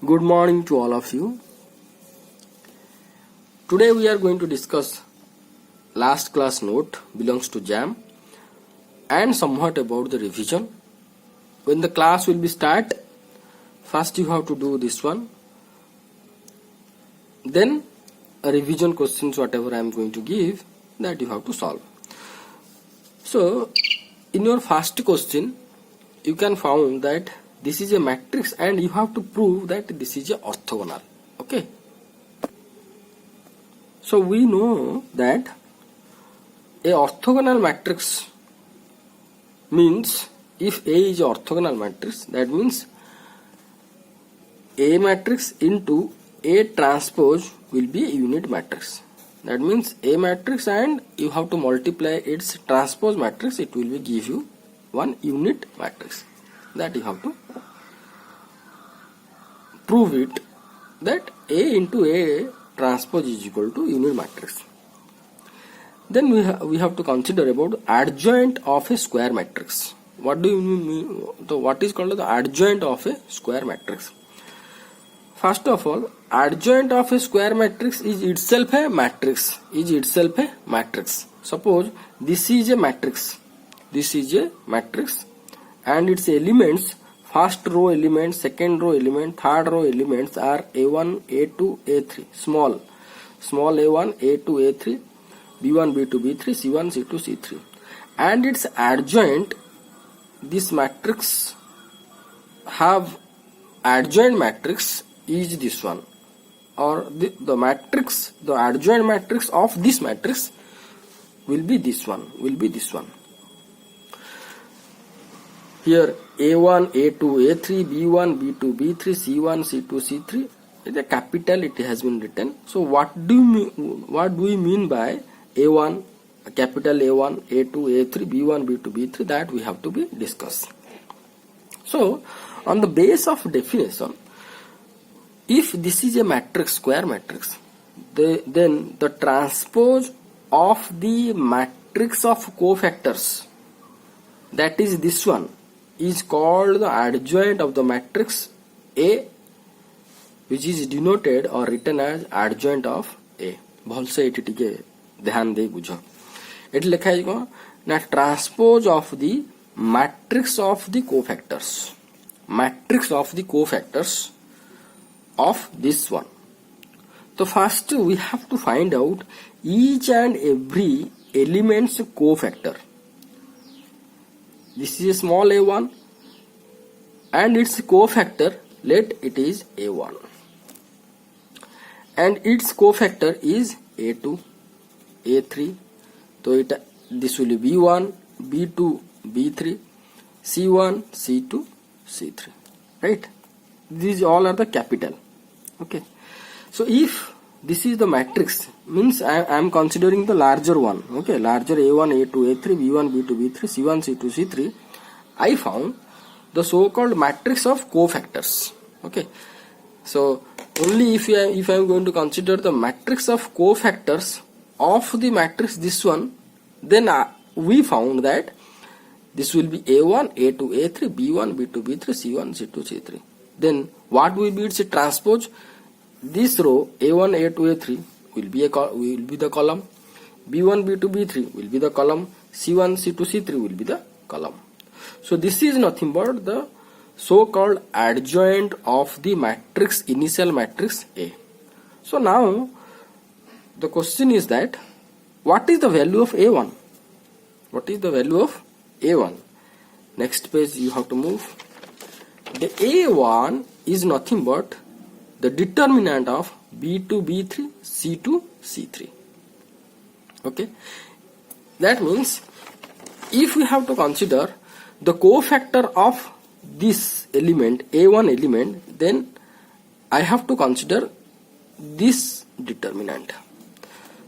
Good morning to all of you. Today we are going to discuss last class note belongs to JAM and somewhat about the revision. When the class will be start, first you have to do this one. Then a revision questions whatever I am going to give that you have to solve. So in your first question you can found that this is a matrix and you have to prove that this is a orthogonal. Okay. So we know that a orthogonal matrix means if A is an orthogonal matrix, that means A matrix into A transpose will be a unit matrix. That means A matrix and you have to multiply its transpose matrix, it will be give you one unit matrix. That you have to prove it that A into A transpose is equal to unit matrix. Then we have to consider about adjoint of a square matrix. What do you mean? So what is called the adjoint of a square matrix? First of all, adjoint of a square matrix is itself a matrix. Suppose this is a matrix. And its elements, first row element, second row element, third row elements are A1, A2, A3, small A1, A2, A3, B1, B2, B3, C1, C2, C3. And its adjoint, this matrix have adjoint matrix is this one, or the adjoint matrix of this matrix will be this one. Here A1, A2, A3, B1, B2, B3, C1, C2, C3. The capital it has been written. So what do we mean by A1, capital A1, A2, A3, B1, B2, B3? That we have to be discussed. So on the base of definition, if this is a matrix, square matrix, then the transpose of the matrix of cofactors, that is this one, is called the adjoint of the matrix A, which is denoted or written as adjoint of A. भलसे A T टिके ध्यान दे बुझ A T लिखा है कौन ना transpose of the matrix of the cofactors of this one. So first we have to find out each and every element's cofactor. This is a small a1 and its cofactor, let it is a1, and its cofactor is a2, a3. So this will be b1, b2, b3, c1, c2, c3, right? These all are the capital. Okay, so if this is the matrix, means I am considering the larger one. Okay, larger A1, A2, A3, B1, B2, B3, C1, C2, C3. I found the so-called matrix of cofactors. Okay, so only if I am going to consider the matrix of cofactors of the matrix this one, then we found that this will be A1, A2, A3, B1, B2, B3, C1, C2, C3. Then what will be its transpose? This row A1, A2, A3 will be the column. B1, B2, B3 will be the column. C1, C2, C3 will be the column. So this is nothing but the so-called adjoint of the matrix, initial matrix A. So now the question is that what is the value of A1? What is the value of A1? Next page you have to move. The A1 is nothing but the determinant of B2, B3, C2, C3. Okay, that means if we have to consider the cofactor of this element, A1 element, then I have to consider this determinant.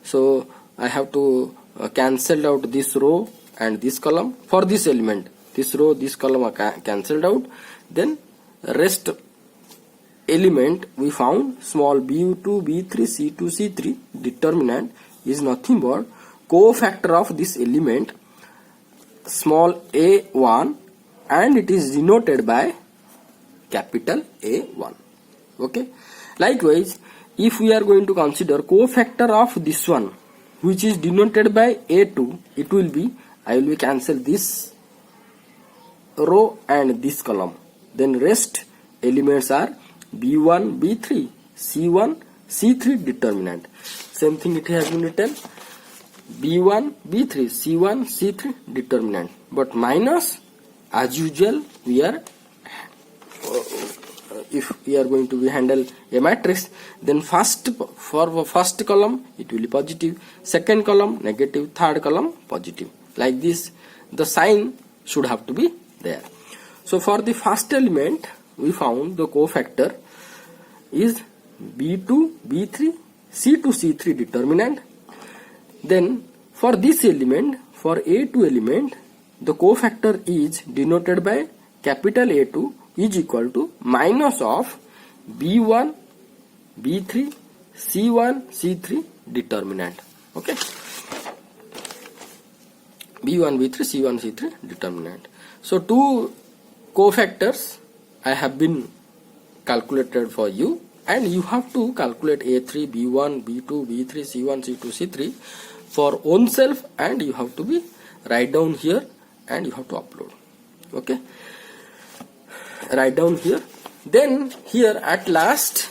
So I have to cancel out this row and this column for this element. This row, this column are cancelled out. Then rest element we found small b2, b3, c2, c3 determinant is nothing but cofactor of this element small a1 and it is denoted by capital A1. Okay. Likewise, if we are going to consider cofactor of this one, which is denoted by A2, it will be, I will cancel this row and this column. Then rest elements are B1, B3, C1, C3 determinant. Same thing it has been written, B1, B3, C1, C3 determinant. But minus, as usual, we are if we are going to handle a matrix, then for first column it will be positive, second column negative, third column positive. Like this, the sign should have to be there. So for the first element, we found the cofactor is B2, B3, C2, C3 determinant. Then for this element, for A2 element, the cofactor is denoted by capital A2 is equal to minus of B1, B3, C1, C3 determinant. Okay. B1, B3, C1, C3 determinant. So two cofactors I have been calculated for you, and you have to calculate A3, B1, B2, B3, C1, C2, C3 for own self, and you have to be write down here and you have to upload. Okay. Write down here. Then here at last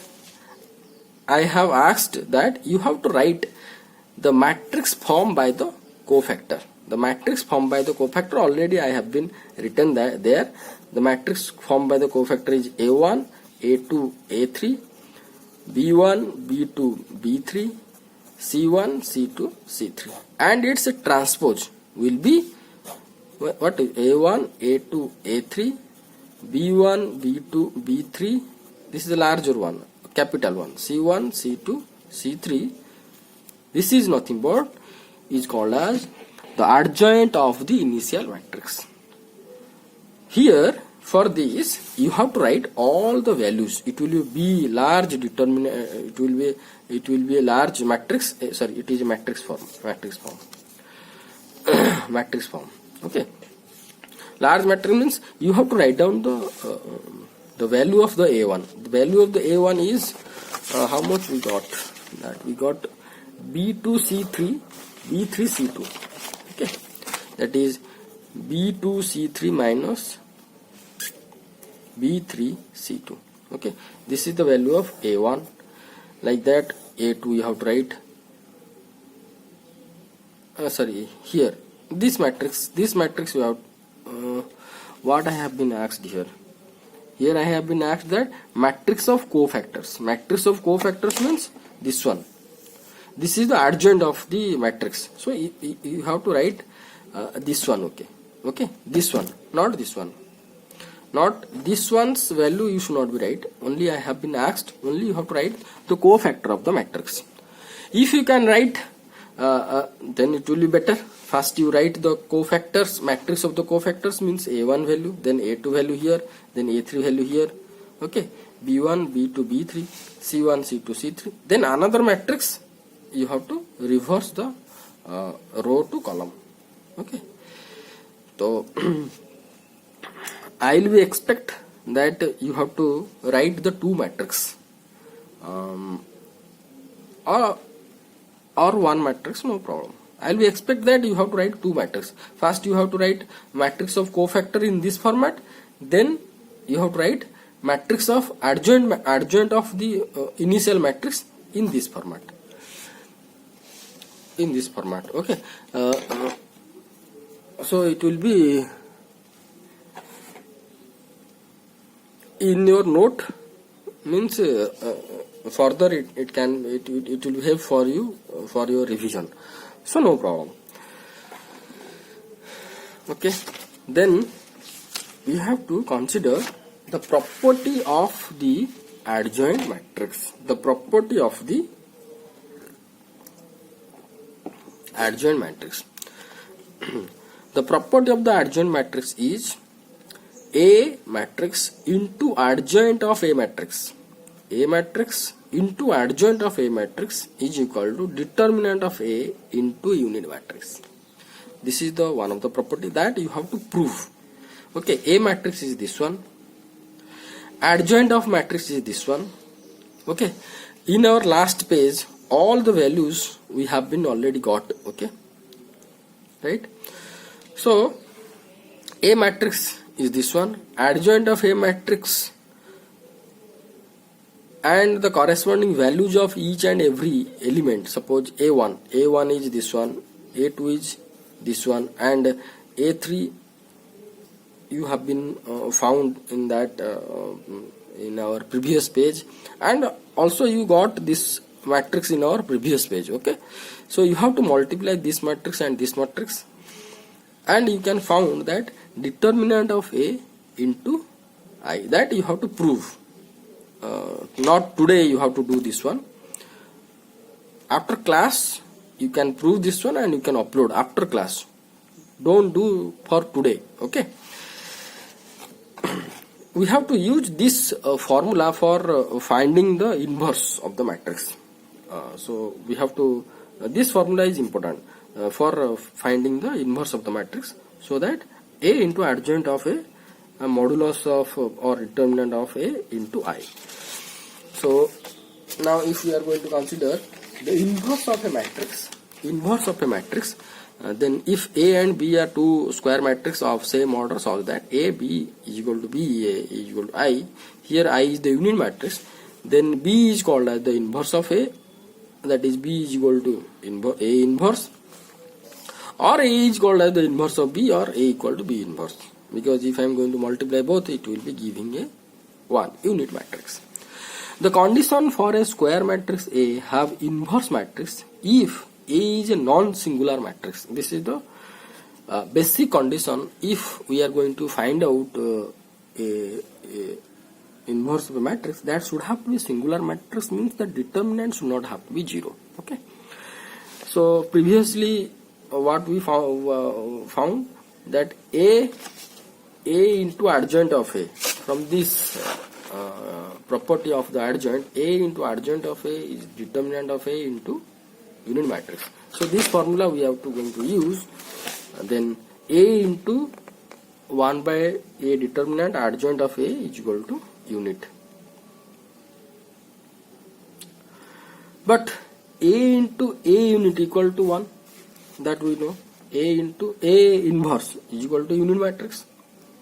I have asked that you have to write the matrix formed by the cofactor. The matrix formed by the cofactor already I have been written there. The matrix formed by the cofactor is A1, A2, A3, B1, B2, B3, C1, C2, C3, and its transpose will be what is A1, A2, A3, B1, B2, B3, this is the larger one, capital one, C1, C2, C3. This is nothing but is called as the adjoint of the initial matrix. Here for this you have to write all the values. It will be large determinant. It will be a large matrix. Sorry, it is a matrix form. Matrix form. Okay. Large matrix means you have to write down the value of the A1. The value of the A1 is how much we got. That we got B2C3, B3C2. Okay, that is B2C3 minus B3C2. Okay, this is the value of A1. Like that, A2 you have to write. Sorry, here this matrix you have. What I have been asked here. Here I have been asked that matrix of cofactors. Matrix of cofactors means this one. This is the adjoint of the matrix. So you have to write this one. Okay, this one, not this one. Not this one's value you should not be right. Only I have been asked. Only you have to write the cofactor of the matrix. If you can write, then it will be better. First you write the cofactors, matrix of the cofactors means A1 value, then A2 value here, then A3 value here. Okay, B1, B2, B3, C1, C2, C3. Then another matrix you have to reverse the row to column. Okay, so I will expect that you have to write the two matrix or one matrix, no problem. I will expect that you have to write two matrices. First you have to write matrix of cofactor in this format, then you have to write matrix of adjoint of the initial matrix in this format. Okay, so it will be in your note, means further it will help for you for your revision. So no problem. Okay, then we have to consider the property of the adjoint matrix. The property of the adjoint matrix. The property of the adjoint matrix is A matrix into adjoint of A matrix. A matrix into adjoint of A matrix is equal to determinant of A into unit matrix. This is the one of the property that you have to prove. Okay, A matrix is this one, adjoint of matrix is this one, Okay, in our last page all the values we have been already got. Okay, right? So A matrix is this one, adjoint of A matrix and the corresponding values of each and every element. Suppose A1 is this one, A2 is this one, and A3 you have been found in that in our previous page, and also you got this matrix in our previous page. Okay, so you have to multiply this matrix and this matrix, and you can found that determinant of A into I, that you have to prove. Not today you have to do this one. After class you can prove this one and you can upload after class. Don't do for today. Okay, we have to use this formula for finding the inverse of the matrix. So we have to this formula is important for finding the inverse of the matrix, so that A into adjoint of A, modulus of or determinant of A into I. So now if we are going to consider the inverse of a matrix, then if A and B are two square matrices of same order, so that A B is equal to B, A is equal to I, here I is the unit matrix, then B is called as the inverse of A, that is B is equal to A inverse, or A is called as the inverse of B, or A equal to B inverse, because if I am going to multiply both, it will be giving a one unit matrix. The condition for a square matrix A have inverse matrix if A is a non-singular matrix. This is the basic condition. If we are going to find out a inverse of a matrix, that should have to be singular matrix, means the determinant should not have to be 0. Okay. So previously what we found that A into adjoint of A, from this property of the adjoint, A into adjoint of A is determinant of A into unit matrix. So this formula we have to going to use, then A into 1 by A determinant adjoint of A is equal to unit. But A into A unit equal to 1, that we know. A into A inverse is equal to unit matrix.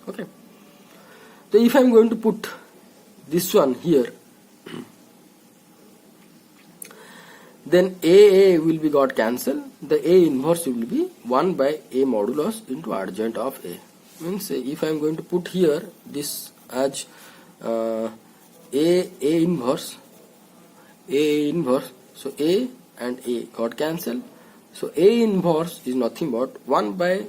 Okay. So if I am going to put this one here, then A will be got cancelled. The A inverse will be 1 by A modulus into adjoint of A. Means if I am going to put here this as A inverse, so A and A got cancelled. So A inverse is nothing but 1 by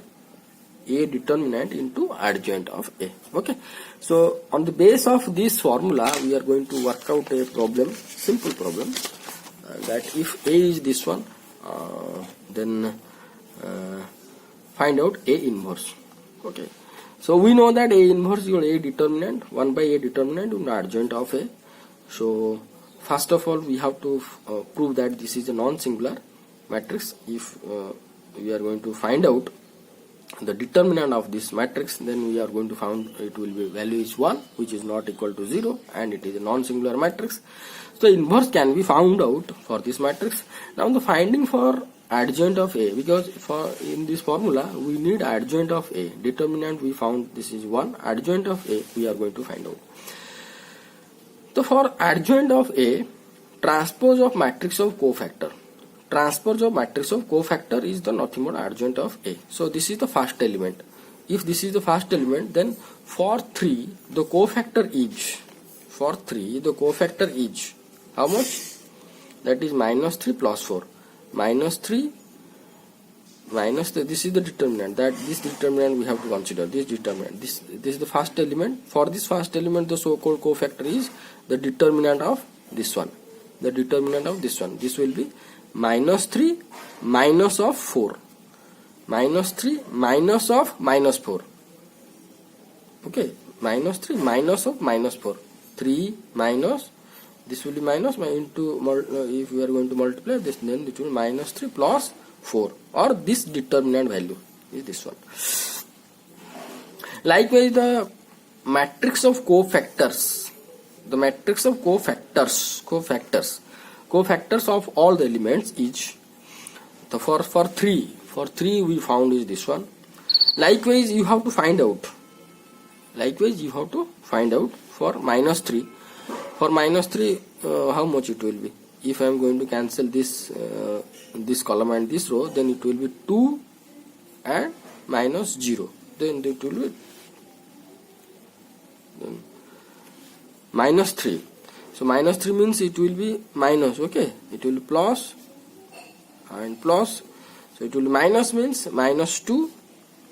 A determinant into adjoint of A. Okay. So on the base of this formula, we are going to work out a problem, simple problem, that if A is this one, then find out A inverse. Okay. So we know that A inverse is equal to A determinant, 1 by A determinant into adjoint of A. So first of all, we have to prove that this is a non-singular matrix. If we are going to find out the determinant of this matrix, then we are going to find it will be value is 1, which is not equal to 0, and it is a non-singular matrix. So inverse can be found out for this matrix. Now the finding for adjoint of A, because for in this formula we need adjoint of A. Determinant we found this is 1, adjoint of A we are going to find out. So for adjoint of A, transpose of matrix of cofactor. Transpose of matrix of cofactor is the nothing but adjoint of A. So this is the first element. If this is the first element, then for 3 the cofactor is how much? That is minus 3 plus 4. Minus 3 minus this is the determinant. That this determinant we have to consider. This determinant. This is the first element. For this first element, the so-called cofactor is the determinant of this one. The determinant of this one. This will be minus 3 minus of 4. Minus 3 minus of minus 4. Okay. Minus 3 minus of minus 4. 3 minus, this will be minus into, if we are going to multiply this, then it will be minus 3 plus 4, or this determinant value is this one. Likewise, the matrix of cofactors, the matrix of cofactors of all the elements is the for 3 we found is this one. Likewise you have to find out for -3. For -3 how much it will be? If I am going to cancel this this column and this row, then it will be 2 and -0, then it will be -3. So -3 means it will be minus, okay, it will be plus and plus. So it will be minus means -2,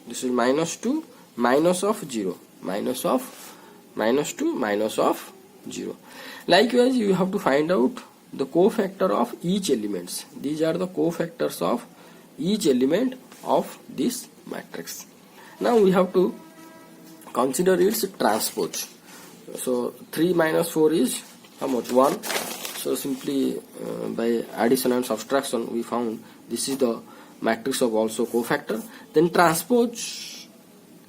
this is -2 minus of 0, -2 minus of 0. Likewise you have to find out the cofactor of each elements. These are the cofactors of each element of this matrix. Now we have to consider its transpose. So 3 minus 4 is how much? 1. So simply by addition and subtraction we found this is the matrix of also cofactor. Then transpose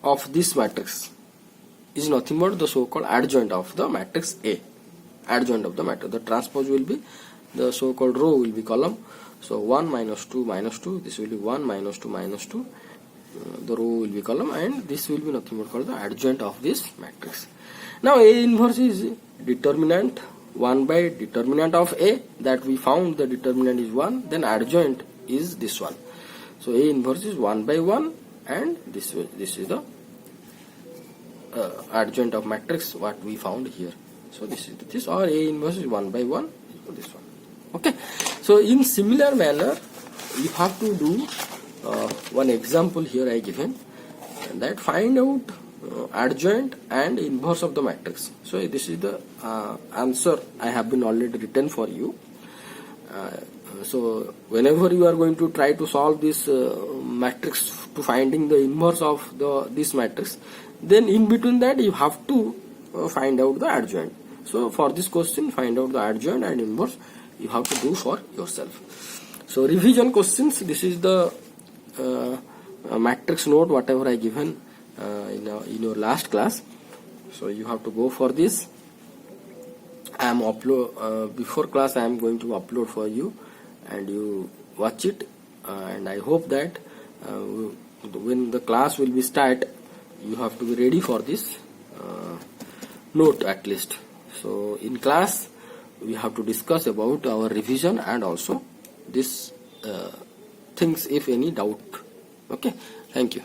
of this matrix is nothing but the so-called adjoint of the matrix A. Adjoint of the matrix. The transpose will be the so-called row will be column. So 1 minus 2 minus 2. This will be 1 minus 2 minus 2. The row will be column, and this will be nothing but called the adjoint of this matrix. Now A inverse is determinant 1 by determinant of A, that we found the determinant is 1, then adjoint is this one. So A inverse is 1 by 1, and this is the adjoint of matrix what we found here. So this is this, or A inverse is 1 by 1 is this one. Okay. So in similar manner you have to do one example here I given, that find out adjoint and inverse of the matrix. So this is the answer I have been already written for you. So whenever you are going to try to solve this matrix to finding the inverse of this matrix, then in between that you have to find out the adjoint. So for this question, find out the adjoint and inverse you have to do for yourself. So revision questions, this is the matrix note whatever I given in your last class. So you have to go for this. I am before class I am going to upload for you, and you watch it, and I hope that when the class will be start, you have to be ready for this note at least. So in class we have to discuss about our revision and also this things if any doubt. Okay, thank you.